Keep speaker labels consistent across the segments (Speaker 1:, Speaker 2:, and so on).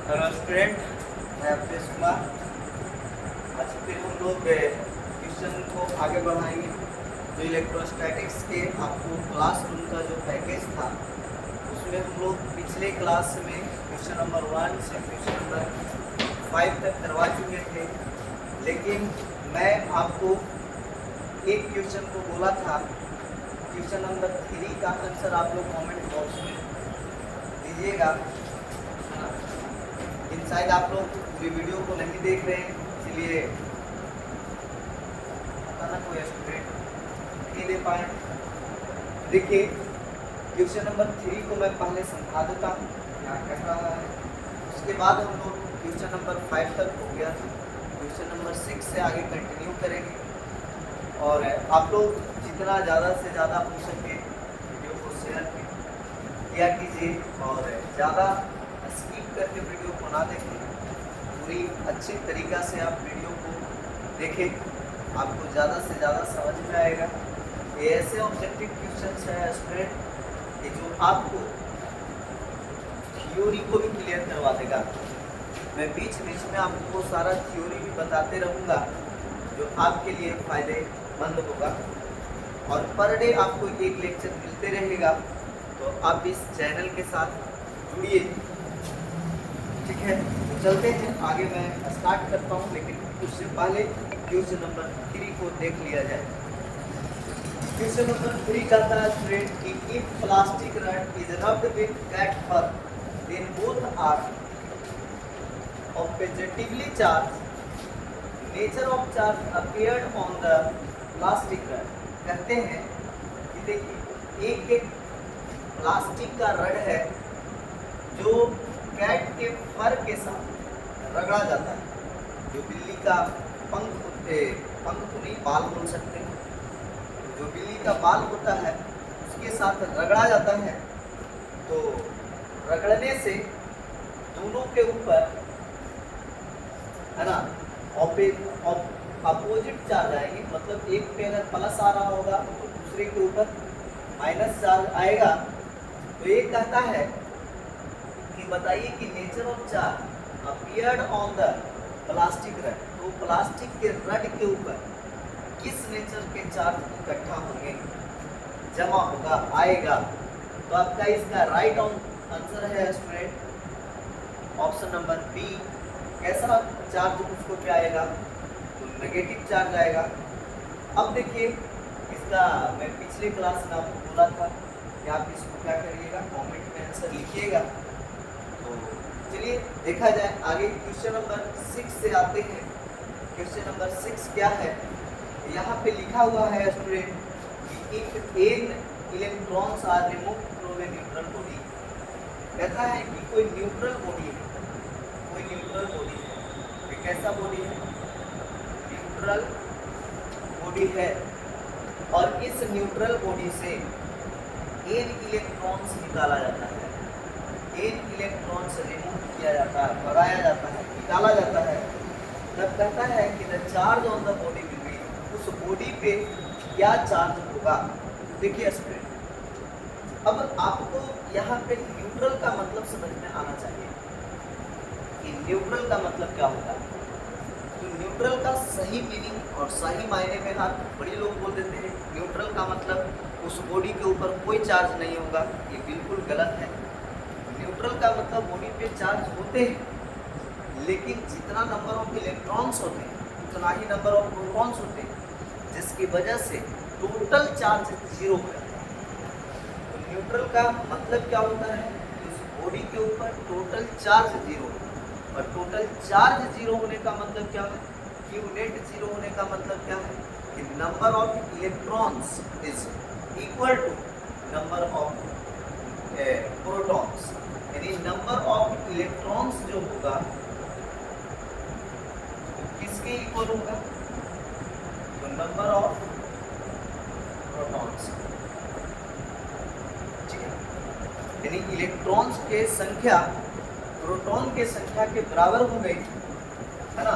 Speaker 1: Hello student, मैं अवधेश कुमार। आज फिर हम लोग क्वेश्चन को आगे बढ़ाएंगे। जो इलेक्ट्रोस्टैटिक्स के आपको क्लासरूम का जो पैकेज था उसमें हम लोग पिछले क्लास में क्वेश्चन नंबर 1 से क्वेश्चन नंबर 5 तक करवा चुके थे, लेकिन मैं आपको एक क्वेश्चन को बोला था। क्वेश्चन नंबर 3 का आंसर आप लोग कमेंट बॉक्स में दीजिएगा। शायद आप लोग पूरी वीडियो को नहीं देख रहे हैं, इसलिए पता ना कोई स्टूडेंट नहीं दे पाए। देखिए, क्वेश्चन नंबर 3 को मैं पहले समझा देता हूँ क्या कह रहा है, उसके बाद हम लोग क्वेश्चन नंबर 5 तक हो गया। क्वेश्चन नंबर 6 से आगे कंटिन्यू करेंगे और आप लोग जितना ज़्यादा से ज़्यादा हो सके वीडियो को शेयर किया कीजिए और ज़्यादा स्किप करके वीडियो को ना देखें। पूरी अच्छी तरीक़ा से आप वीडियो को देखें, आपको ज़्यादा से ज़्यादा समझ में आएगा। ये ऐसे ऑब्जेक्टिव क्वेश्चंस है स्टूडेंट कि जो आपको थ्योरी को भी क्लियर करवा देगा। मैं बीच बीच में आपको सारा थ्योरी भी बताते रहूँगा जो आपके लिए फ़ायदेमंद होगा। और पर डे आपको एक लेक्चर मिलते रहेगा, तो आप इस चैनल के साथ जुड़िए। ठीक है, तो चलते हैं आगे। मैं स्टार्ट करता हूँ, लेकिन उससे पहले क्वेश्चन नंबर 3 को देख लिया जाए। क्वेश्चन नंबर 3 कहता है स्टूडेंट कि if plastic rod is rubbed with cat fur then both are oppositely charge, nature of charge appeared on the plastic rod. कहते हैं कि देखिए, एक प्लास्टिक का रड है जो कैट के फर के साथ रगड़ा जाता है। जो बिल्ली का पंख तो नहीं, बाल बोल सकते हैं, जो बिल्ली का बाल होता है उसके साथ रगड़ा जाता है। तो रगड़ने से दोनों के ऊपर है ना अपोजिट चार्ज आएंगे। मतलब एक पे अगर प्लस आ रहा होगा तो दूसरे के ऊपर माइनस चार्ज आएगा। तो ये कहता है कि बताइए कि nature of charge appeared on the plastic rod. तो प्लास्टिक के रड के ऊपर किस नेचर के चार्ज इकट्ठा होंगे, जमा होगा, आएगा। तो आपका इसका राइट आंसर है स्टूडेंट ऑप्शन नंबर बी। कैसा चार्ज उसको क्या आएगा, तो नेगेटिव चार्ज आएगा। अब देखिए, इसका मैं पिछले क्लास में आपको बोला था कि आप इसको क्या करिएगा, कमेंट में आंसर लिखिएगा। तो चलिए देखा जाए आगे। क्वेश्चन नंबर 6 से आते हैं। क्वेश्चन नंबर 6 क्या है, यहाँ पे लिखा हुआ है स्टूडेंट कि if n electrons are removed from a neutral body. कहता है कि कोई न्यूट्रल बॉडी है, कोई न्यूट्रल बॉडी है। ये कैसा बॉडी है, न्यूट्रल बॉडी है। और इस न्यूट्रल बॉडी से एन इलेक्ट्रॉन्स निकाला जाता है। एन इलेक्ट्रॉन्स रिमूव किया जाता है, भगाया जाता है, निकाला जाता है। तब कहता है कि the charge on the body will B, उस बॉडी पे क्या चार्ज होगा। देखिए स्टूडेंट, अब आपको यहाँ पे न्यूट्रल का मतलब समझ में आना चाहिए कि न्यूट्रल का मतलब क्या होता है। तो न्यूट्रल का सही मीनिंग और सही मायने में आप बड़े लोग बोल देते हैं न्यूट्रल का मतलब उस बॉडी के ऊपर कोई चार्ज नहीं होगा। ये बिल्कुल गलत है। न्यूट्रल का मतलब बॉडी पे चार्ज होते हैं, लेकिन जितना नंबर ऑफ इलेक्ट्रॉन्स होते हैं उतना ही नंबर ऑफ प्रोटॉन्स होते हैं, जिसकी वजह से टोटल चार्ज 0 हो जाता है। तो न्यूट्रल का मतलब क्या होता है, उस बॉडी के ऊपर टोटल चार्ज 0। और टोटल चार्ज 0 होने का मतलब क्या है, क्यू नेट 0 होने का मतलब क्या है कि number of electrons is equal to number of protons. यानी नंबर ऑफ इलेक्ट्रॉन्स जो होगा तो किसके इक्वल होगा, तो नंबर ऑफ प्रोटॉन्स। ठीक है, यानी इलेक्ट्रॉन्स के संख्या प्रोटॉन के संख्या के बराबर हो गई है ना,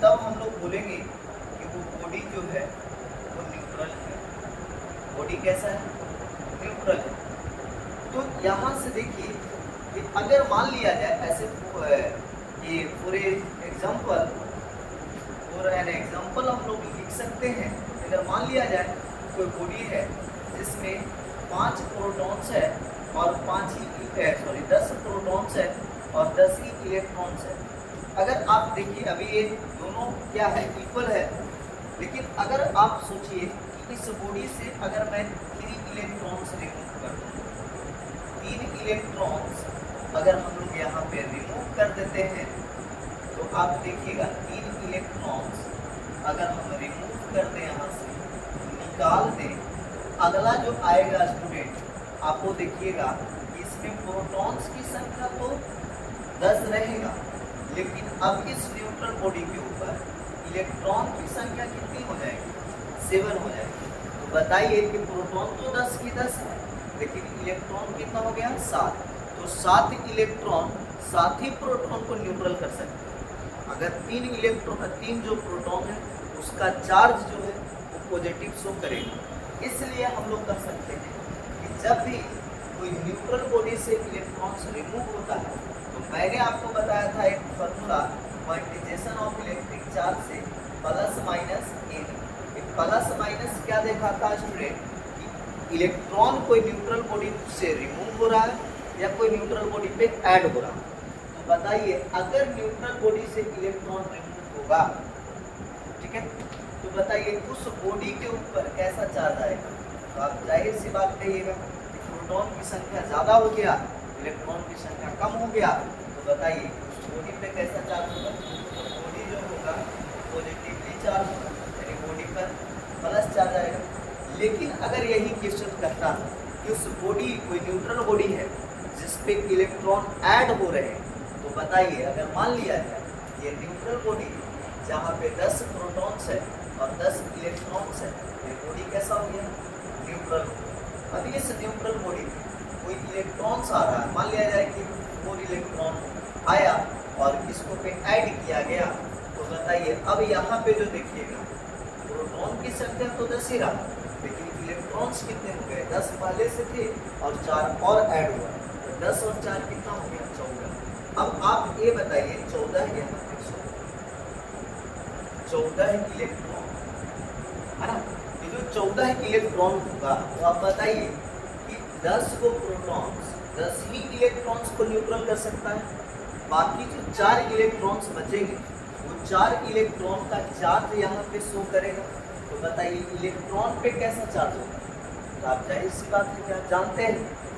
Speaker 1: तब हम लोग बोलेंगे कि वो बॉडी जो है वो न्यूट्रल है। बॉडी कैसा है, न्यूट्रल है। तो यहाँ से देखिए कि अगर मान लिया जाए ऐसे कि फॉर एन एग्जाम्पल हम लोग लिख सकते हैं। अगर मान लिया जाए कोई बॉडी है जिसमें 5 प्रोटॉन्स है और 10 प्रोटॉन्स है और 10 ही इलेक्ट्रॉन्स है। अगर आप देखिए अभी ये दोनों क्या है, इक्वल है, लेकिन अगर आप सोचिए कि इस बॉडी से अगर मैं 3 इलेक्ट्रॉन्स रिमूव कर दूँ, 3 इलेक्ट्रॉन्स अगर हम लोग यहाँ पे रिमूव कर देते हैं तो आप देखिएगा 3 इलेक्ट्रॉन्स अगर हम रिमूव कर दें, यहाँ से निकाल दें, अगला जो आएगा स्टूडेंट, आपको देखिएगा कि इसमें प्रोटॉन्स की संख्या तो 10 रहेगा, लेकिन अब इस न्यूट्रल बॉडी के ऊपर इलेक्ट्रॉन की संख्या कितनी हो जाएगी? 7 हो जाएगी। तो बताइए कि प्रोटॉन तो 10 की 10 है, लेकिन इलेक्ट्रॉन कितना हो गया? 7। तो 7 इलेक्ट्रॉन 7 ही प्रोटॉन को न्यूट्रल कर सकते हैं। अगर 3 जो प्रोटॉन है उसका चार्ज जो है वो पॉजिटिव शो करेगा। इसलिए हम लोग कह सकते हैं कि जब भी कोई न्यूट्रल बॉडी से इलेक्ट्रॉन्स रिमूव होता है तो मैंने आपको बताया था एक formula quantization of electric charge से plus minus N. Plus minus क्या देखा था स्टूडेंट? कि इलेक्ट्रॉन कोई न्यूट्रल बॉडी से रिमूव हो रहा है या कोई न्यूट्रल बॉडी पे ऐड हो रहा है। तो बताइए अगर न्यूट्रल बॉडी से इलेक्ट्रॉन रिमूव होगा, ठीक है, तो बताइए उस बॉडी के ऊपर कैसा चार्ज आएगा? तो आप जाहिर सी बात कहिएगा कि प्रोटॉन की संख्या ज़्यादा हो गया, इलेक्ट्रॉन की संख्या कम हो गया, तो बताइए उस बॉडी पे कैसा चार्ज होगा? तो बॉडी जो होगा पॉजिटिवली चार्ज होगा, यानी बॉडी पर प्लस चार्ज आएगा। लेकिन अगर यही क्वेश्चन करता कि उस बॉडी कोई न्यूट्रल बॉडी है जिस पे इलेक्ट्रॉन ऐड हो रहे हैं, तो बताइए अगर मान लिया जाए ये न्यूट्रल बॉडी जहाँ पे 10 प्रोटॉन्स है और 10 इलेक्ट्रॉन्स है, ये बॉडी कैसा हो गया? न्यूट्रल। अब इस न्यूट्रल बॉडी में कोई इलेक्ट्रॉन्स आ रहा है, मान लिया जाए कि 4 इलेक्ट्रॉन आया और इसको पे ऐड किया गया, तो बताइए अब यहाँ पे जो देखिएगा प्रोटॉन की संख्या तो 10 ही रहा, लेकिन इलेक्ट्रॉन्स कितने हो गए? 10 पहले से थे और 4 और ऐड हुआ, तो 10 और 4 कितना हो गया? 14। अब आप ये बताइए 14 यहाँ पे 14 इलेक्ट्रॉन है ना, ये जो 14 इलेक्ट्रॉन होगा, तो आप बताइए कि 10 को प्रोटॉन्स 10 ही इलेक्ट्रॉन्स को न्यूट्रल कर सकता है, बाकी जो 4 इलेक्ट्रॉन्स बचेंगे वो 4 इलेक्ट्रॉन का चार्ज यहाँ पे शो करेगा। तो बताइए इलेक्ट्रॉन पे कैसा चार्ज होगा? तो आप जाहिर सी बात है क्या जानते हैं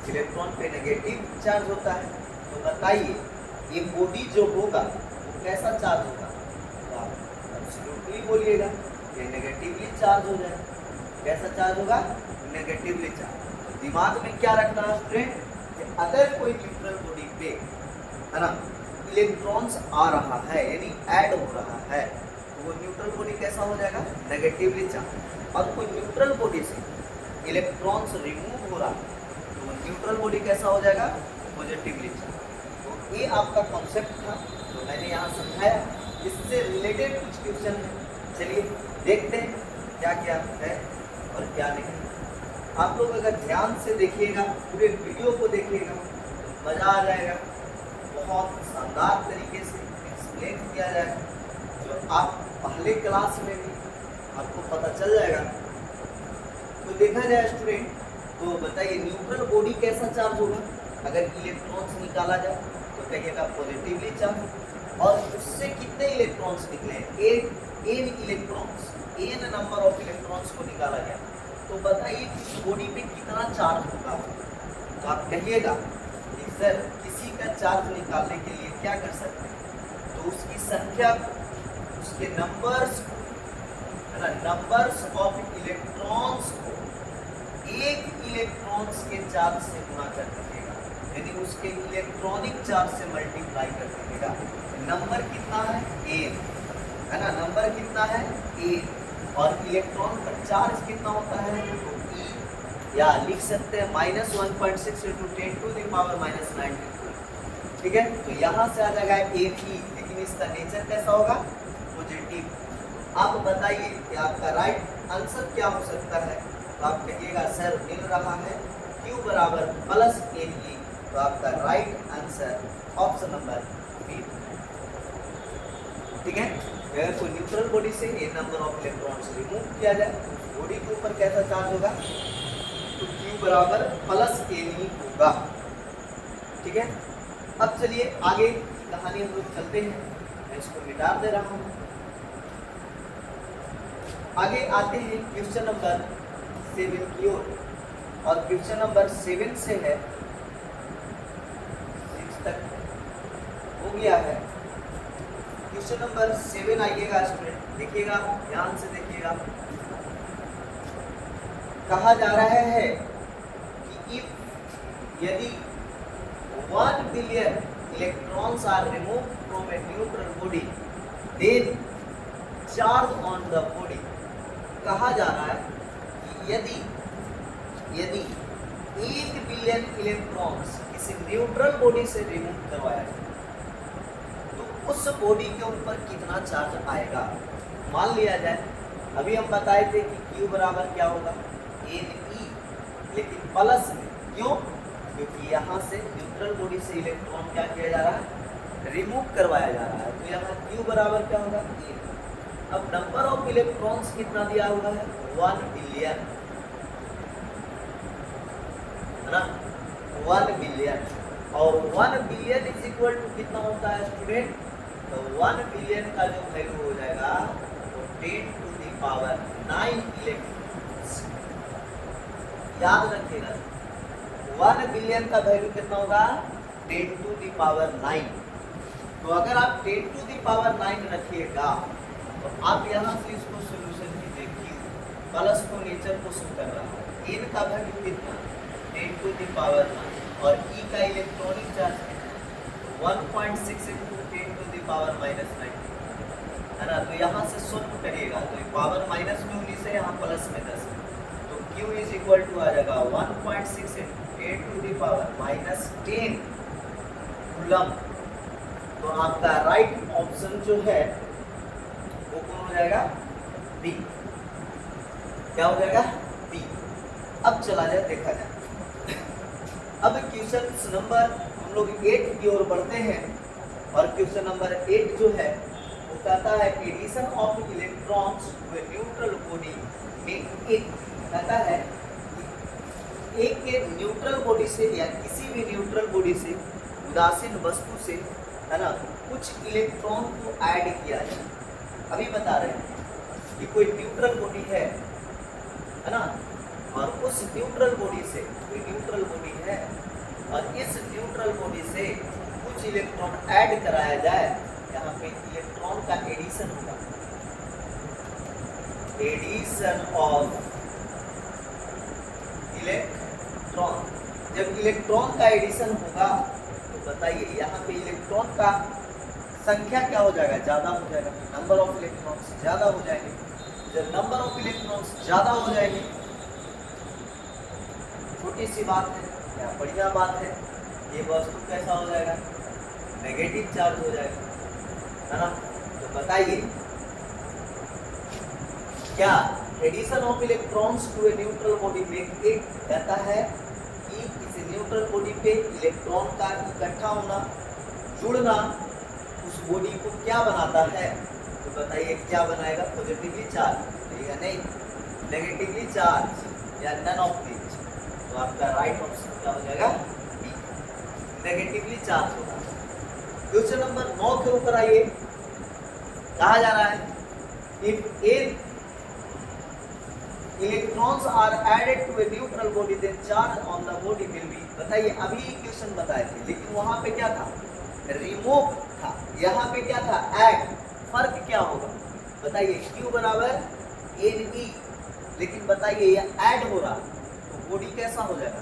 Speaker 1: इलेक्ट्रॉन पे नेगेटिव चार्ज होता है। तो बताइए ये बॉडी जो होगा वो कैसा चार्ज होगा? तो आप एब्सोल्युटली बोलिएगा ये नेगेटिवली चार्ज हो जाएगा। कैसा चार्ज होगा? Negatively charge. दिमाग में क्या रखना है स्टूडेंट कि अगर कोई न्यूट्रल बॉडी पे है ना इलेक्ट्रॉन्स आ रहा है यानी ऐड हो रहा है, तो वो न्यूट्रल बॉडी कैसा हो जाएगा? Negatively charge. और कोई न्यूट्रल बॉडी से इलेक्ट्रॉन्स रिमूव हो रहा है तो वो न्यूट्रल बॉडी कैसा हो जाएगा? Positively charge. तो ये आपका कॉन्सेप्ट था, तो मैंने यहाँ समझाया। इससे रिलेटेड कुछ क्वेश्चन है, चलिए देखते हैं क्या क्या है और क्या नहीं। आप लोग अगर ध्यान से देखिएगा, पूरे वीडियो को देखिएगा, मज़ा आ जाएगा। बहुत शानदार तरीके से एक्सप्लेन किया जाएगा, जो आप पहले क्लास में भी आपको पता चल जाएगा। तो देखा जाए स्टूडेंट, तो बताइए न्यूट्रल बॉडी कैसा चार्ज होगा? अगर इलेक्ट्रॉन्स निकाला जाए तो कहिएगा पॉजिटिवली चार्ज। और उससे कितने इलेक्ट्रॉन्स निकले? N electrons, n number of electrons को निकाला गया। तो बताइए कि बॉडी पे कितना चार्ज होगा? तो आप कहिएगा कि सर किसी का चार्ज निकालने के लिए क्या कर सकते हैं? तो उसकी संख्या, उसके नंबर्स है ना, नंबर्स ऑफ इलेक्ट्रॉन्स को एक इलेक्ट्रॉन्स के चार्ज से गुणा कर दीजिएगा, यानी उसके इलेक्ट्रॉनिक चार्ज से मल्टीप्लाई कर दीजिएगा। नंबर कितना है? एन है ना, नंबर कितना है? एन। और इलेक्ट्रॉन पर चार्ज कितना होता है? तो ई, या लिख सकते हैं -1.6 × 10⁻⁻92। ठीक है, तो यहाँ से आ जाएगा एक ही, लेकिन इसका नेचर कैसा होगा? पॉजिटिव। आप बताइए कि आपका राइट आंसर क्या हो सकता है? तो आप कहिएगा सर मिल रहा है Q = +Ne। तो आपका right answer option number B. ठीक है। अगर कोई न्यूट्रल बॉडी से a number of electrons remove किया जाए तो उस बॉडी के ऊपर कैसा चार्ज होगा, तो Q बराबर प्लस Ne होगा। ठीक है। अब चलिए आगे की कहानी हम लोग चलते हैं, मैं इसको मिटा दे रहा हूँ। आगे आते हैं क्वेश्चन नंबर 7 की ओर, और क्वेश्चन नंबर 7 से है 6 तक हो गया है। क्वेश्चन नंबर 7 आइएगा स्टूडेंट, देखिएगा ध्यान से देखिएगा। कहा जा रहा है कि यदि 1 billion electrons are remove from a neutral body then charge on the body. कहा जा रहा है कि यदि 1 बिलियन इलेक्ट्रॉन्स किसी न्यूट्रल बॉडी से रिमूव करवाया जाए तो उस बॉडी के ऊपर कितना चार्ज आएगा। मान लिया जाए, अभी हम बताए थे कि Q बराबर क्या होगा, Ne, लेकिन प्लस में, क्यों, क्योंकि यहाँ से न्यूट्रल बॉडी से इलेक्ट्रॉन क्या किया जा रहा है, रिमूव करवाया जा रहा है, तो यहाँ Q बराबर क्या होगा, Ne। अब नंबर ऑफ इलेक्ट्रॉन्स कितना दिया हुआ है, 1 बिलियन, है ना, 1 बिलियन, और 1 बिलियन इज इक्वल टू कितना होता है स्टूडेंट, तो 1 बिलियन का जो वैल्यू हो जाएगा वो 10 टू द पावर 9 इलेक्ट्रॉन्स। याद रखिएगा 1 बिलियन का वैल्यू कितना होगा, 10 टू द पावर 9। तो अगर आप 10 टू द पावर 9 रखिएगा तो आप यहाँ से इसको सोल्यूशन में देखिए, प्लस को नेचर को शो कर रहा है, इन का वैल्यू कितना, 10 टू द पावर 9, और ई का electronic charge 1.6 into 10 to the power minus 9, है ना। तो यहाँ से सॉल्व करिएगा तो पावर माइनस में 19 है, यहाँ प्लस में 10 है, तो Q इज इक्वल टू आ जाएगा 1.6 into 10 to the power minus 10 coulomb. तो आपका राइट ऑप्शन जो है वो कौन हो जाएगा, बी। क्या हो जाएगा, बी। अब चला जाए, देखा जाए। अब क्वेश्चन नंबर हम लोग 8 की ओर बढ़ते हैं, और क्वेश्चन नंबर 8 जो है वो कहता है addition of electrons to a neutral body में। एक कहता है एक के न्यूट्रल बॉडी से या किसी भी न्यूट्रल बॉडी से उदासीन वस्तु से, है ना, कुछ इलेक्ट्रॉन को ऐड किया जाए। अभी बता रहे हैं कि कोई न्यूट्रल बॉडी है ना, और उस न्यूट्रल बॉडी से, कोई न्यूट्रल बॉडी है और इस न्यूट्रल बॉडी से कुछ इलेक्ट्रॉन ऐड कराया जाए। यहाँ पे इलेक्ट्रॉन का एडिशन होगा, एडिशन ऑफ इलेक्ट्रॉन। जब इलेक्ट्रॉन का एडिशन होगा तो बताइए यहाँ पे इलेक्ट्रॉन का संख्या क्या हो जाएगा, ज़्यादा हो जाएगा, नंबर ऑफ इलेक्ट्रॉन्स ज़्यादा हो जाएंगे। जब नंबर ऑफ इलेक्ट्रॉन्स ज़्यादा हो जाएंगे, छोटी सी बात है या बढ़िया बात है, ये वस्तु कैसा हो जाएगा, नेगेटिव चार्ज हो जाएगा, है ना। तो बताइए क्या addition of electrons to a neutral body में एक कहता है कि किसी न्यूट्रल बॉडी पे इलेक्ट्रॉन का इकट्ठा होना, जुड़ना, उस बॉडी को क्या बनाता है, तो बताइए क्या बनाएगा, पॉजिटिवली चार्ज या नहीं, नेगेटिवली चार्ज या नन ऑफ दिस। तो आपका राइट ऑप्शन क्या हो जाएगा, बी, नेगेटिवली चार्ज होगा। क्वेश्चन नंबर 9 के ऊपर आइए। कहा जा रहा है if a electrons are added to a neutral body then charge on the body will be. बताइए अभी क्वेश्चन बताए थे, लेकिन वहां पे क्या था, रिमूव था, यहाँ पे क्या था, ऐड। फर्क क्या होगा बताइए, Q बराबर Ne, लेकिन बताइए ये ऐड हो रहा तो बॉडी कैसा हो जाएगा,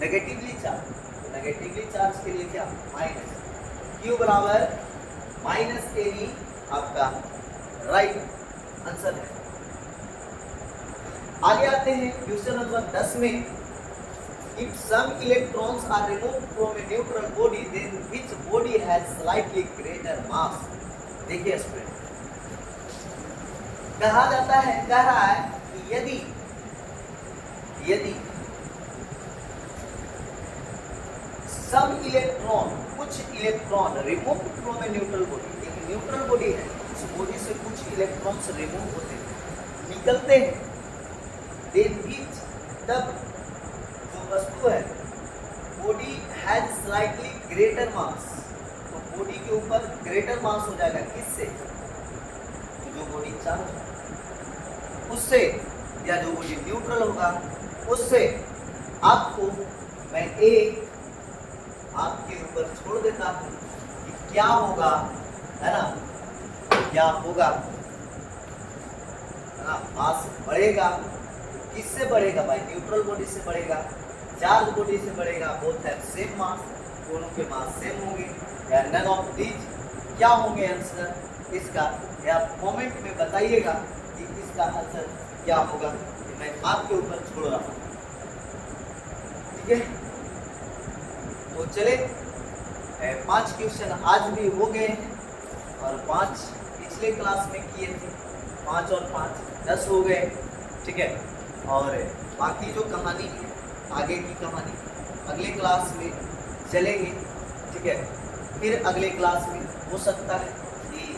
Speaker 1: नेगेटिवली चार्ज। तो नेगेटिवली चार्ज के लिए क्या, माइनस, Q बराबर माइनस Ne आपका राइट आंसर है। आगे आते हैं क्वेश्चन नंबर 10 में। If some electrons are removed from a neutral body, then which body has slightly greater mass? देखिए स्टूडेंट, कहा जाता है, कह रहा है कि यदि some electron, कुछ electron remove from a neutral body, एक न्यूट्रल बॉडी है इस बॉडी से कुछ इलेक्ट्रॉन्स रिमूव होते हैं, निकलते हैं। देन ईच तब जो वस्तु है बॉडी हैज स्लाइटली ग्रेटर मास, तो बॉडी के ऊपर ग्रेटर मास हो जाएगा किससे, तो जो बॉडी चार्ज उससे, या जो बॉडी न्यूट्रल होगा उससे। आपको मैं एक आपके ऊपर छोड़ देता हूं कि क्या होगा, है ना, क्या होगा, है ना। मास बढ़ेगा, किससे बढ़ेगा भाई, न्यूट्रल बॉडी से बढ़ेगा, चार्ज बॉडी से बढ़ेगा, बोथ हैव सेम मास, दोनों के मास सेम होंगे, या नन ऑफ दीज। क्या होंगे आंसर इसका, या कमेंट में बताइएगा कि इसका आंसर क्या होगा, कि मैं आपके ऊपर छोड़ रहा हूँ। ठीक है, तो चले 5 क्वेश्चन आज भी हो गए हैं, और 5 पिछले क्लास में किए थे, 5 और 5 10 हो गए। ठीक है, और बाकी जो कहानी है, आगे की कहानी अगले क्लास में चलेंगे। ठीक है, फिर अगले क्लास में हो सकता है कि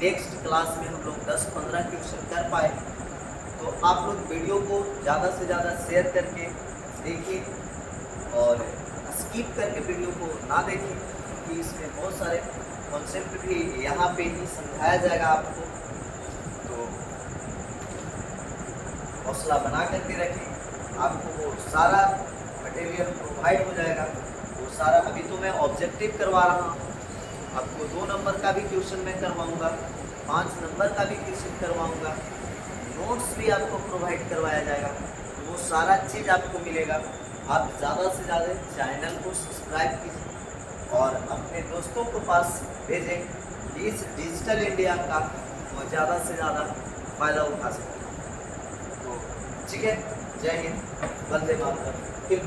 Speaker 1: नेक्स्ट क्लास में हम लोग 10-15 क्वेश्चन कर पाए। तो आप लोग वीडियो को ज़्यादा से ज़्यादा शेयर करके देखिए, और स्किप करके वीडियो को ना देखें, क्योंकि इसमें बहुत सारे कॉन्सेप्ट भी यहाँ पे ही समझाया जाएगा आपको। तो हौसला बना करके रखें, आपको वो सारा मटेरियल प्रोवाइड हो जाएगा। वो सारा अभी तो मैं ऑब्जेक्टिव करवा रहा हूँ, आपको 2 नंबर का भी क्वेश्चन मैं करवाऊँगा, 5 नंबर का भी क्वेश्चन करवाऊँगा, नोट्स भी आपको प्रोवाइड करवाया जाएगा। तो वो सारा चीज़ आपको मिलेगा। आप ज़्यादा से ज़्यादा चैनल को सब्सक्राइब कीजिए और अपने दोस्तों को पास भेजें कि इस डिजिटल इंडिया का वो ज़्यादा से ज़्यादा फ़ायदा उठा सकें। तो ठीक है, जय हिंद, वंदे मातरम। फिर